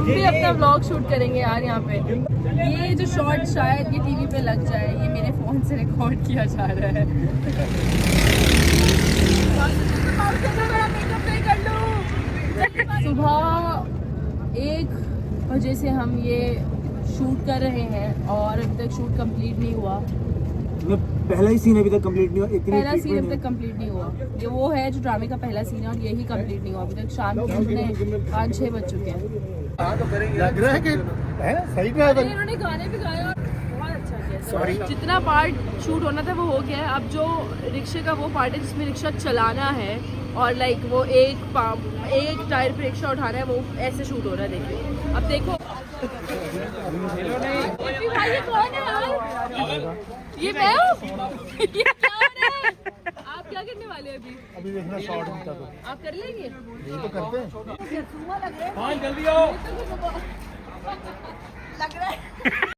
हम भी अपना व्लॉग शूट करेंगे यार यहाँ पे। ये जो शॉट शायद ये टीवी पे लग जाए, ये मेरे फोन से रिकॉर्ड किया जा रहा है। सुबह 1 बजे से हम ये शूट कर रहे हैं और अभी तक शूट कंप्लीट नहीं हुआ। पहला ही सीन अभी तक कंप्लीट नहीं हुआ। पहला सीन अभी तक कंप्लीट नहीं हुआ। ये वो है जो ड्रामे का पहला सीन है और यही कंप्लीट नहीं हुआ अभी तक। शाम के कितने 5-6 बज चुके हैं। लग रहा है कि है सही ड्राइवर। इन्होंने गाने भी गाए और बहुत अच्छा किया। जितना पार्ट शूट होना था वो हो गया है। अब जो रिक्शे का वो पार्ट है जिसमें रिक्शा चलाना है और लाइक वो एक टायर पे रिक्शा उठाना है, वो ऐसे शूट हो रहा है। देखिए अब देखो भाई ये कौन है यार? ये मैं हूँ। ये क्या हो रहा है? आप क्या करने वाले हैं अभी देखना शॉर्ट आप कर लेंगे? ये तो करते हैं। हाँ जल्दी आओ।